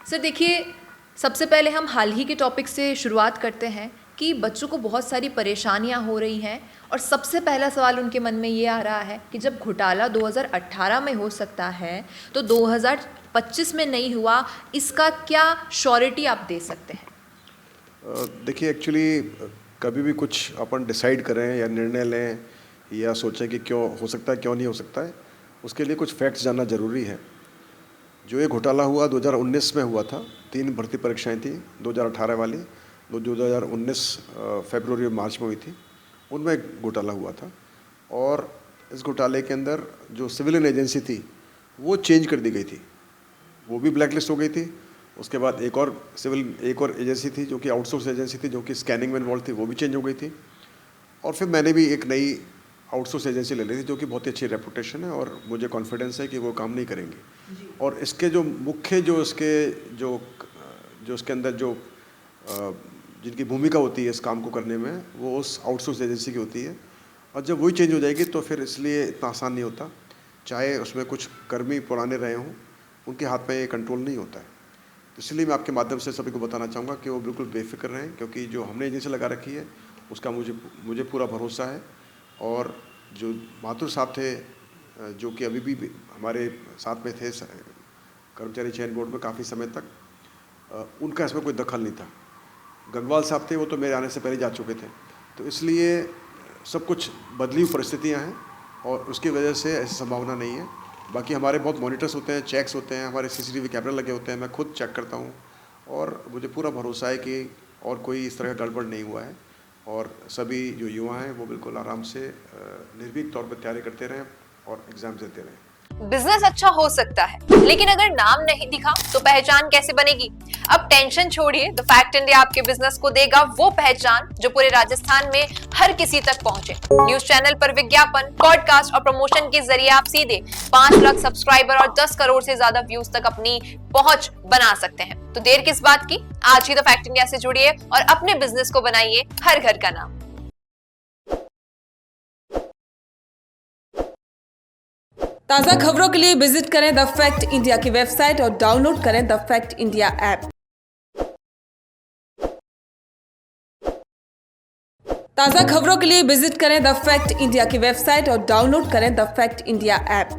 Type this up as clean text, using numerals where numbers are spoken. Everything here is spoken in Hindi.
सर देखिए, सबसे पहले हम हाल ही के टॉपिक से शुरुआत करते हैं कि बच्चों को बहुत सारी परेशानियां हो रही हैं और सबसे पहला सवाल उनके मन में ये आ रहा है कि जब घोटाला 2018 में हो सकता है तो 2025 में नहीं हुआ, इसका क्या श्योरिटी आप दे सकते हैं? देखिए, एक्चुअली कभी भी कुछ अपन डिसाइड करें या निर्णय लें या सोचें कि क्यों हो सकता है, क्यों नहीं हो सकता है, उसके लिए कुछ फैक्ट्स जानना ज़रूरी है। जो ये घोटाला हुआ 2019 में हुआ था, 3 भर्ती परीक्षाएं थी, 2018 वाली, 2019 फरवरी और मार्च में हुई थी, उनमें एक घोटाला हुआ था। और इस घोटाले के अंदर जो सिविलियन एजेंसी थी वो चेंज कर दी गई थी, वो भी ब्लैकलिस्ट हो गई थी। उसके बाद एक और एजेंसी थी जो कि आउटसोर्स एजेंसी थी, जो कि स्कैनिंग में इन्वॉल्व थी, वो भी चेंज हो गई थी। और फिर मैंने भी एक नई आउटसोर्स एजेंसी ले ली थी, जो कि बहुत ही अच्छी रेपुटेशन है और मुझे कॉन्फिडेंस है कि वो काम नहीं करेंगे। और इसके जो मुख्य जो इसके अंदर जो जिनकी भूमिका होती है इस काम को करने में, वो उस आउटसोर्स एजेंसी की होती है। और जब वही चेंज हो जाएगी तो फिर इसलिए इतना आसान नहीं होता, चाहे उसमें कुछ कर्मी पुराने रहे हों, उनके हाथ में ये कंट्रोल नहीं होता है। तो इसलिए मैं आपके माध्यम से सभी को बताना चाहूँगा कि वो बिल्कुल बेफिक्र रहें, क्योंकि जो हमने एजेंसी लगा रखी है उसका मुझे पूरा भरोसा है। और जो माथुर साहब थे, जो कि अभी भी हमारे साथ में थे कर्मचारी चयन बोर्ड में काफ़ी समय तक, उनका इसमें कोई दखल नहीं था। गंगवाल साहब थे, वो तो मेरे आने से पहले जा चुके थे। तो इसलिए सब कुछ बदली हुई परिस्थितियाँ हैं और उसकी वजह से ऐसी संभावना नहीं है। बाकी हमारे बहुत मॉनिटर्स होते हैं, चेक्स होते हैं, हमारे सीसीटीवी कैमरे लगे होते हैं, मैं खुद चेक करता हूँ और मुझे पूरा भरोसा है कि और कोई इस तरह का गड़बड़ नहीं हुआ है। और सभी जो युवा हैं वो बिल्कुल आराम से निर्भीक तौर पर तैयारी करते रहें और एग्जाम देते रहें। बिजनेस अच्छा हो सकता है, लेकिन अगर नाम नहीं दिखा तो पहचान कैसे बनेगी? अब टेंशन छोड़िए, द फैक्ट इंडिया आपके बिजनेस को देगा वो पहचान जो पूरे राजस्थान में हर किसी तक पहुंचे। न्यूज चैनल पर विज्ञापन, पॉडकास्ट और प्रमोशन के जरिए आप सीधे 5 लाख सब्सक्राइबर और 10 करोड़ से ज्यादा व्यूज तक अपनी पहुंच बना सकते हैं। तो देर किस बात की, आज ही द फैक्ट इंडिया से जुड़िए और अपने बिजनेस को बनाइए हर घर का नाम। ताज़ा खबरों के लिए विजिट करें द फैक्ट इंडिया की वेबसाइट और डाउनलोड करें द फैक्ट इंडिया ऐप। ताज़ा खबरों के लिए विजिट करें द फैक्ट इंडिया की वेबसाइट और डाउनलोड करें द फैक्ट इंडिया ऐप।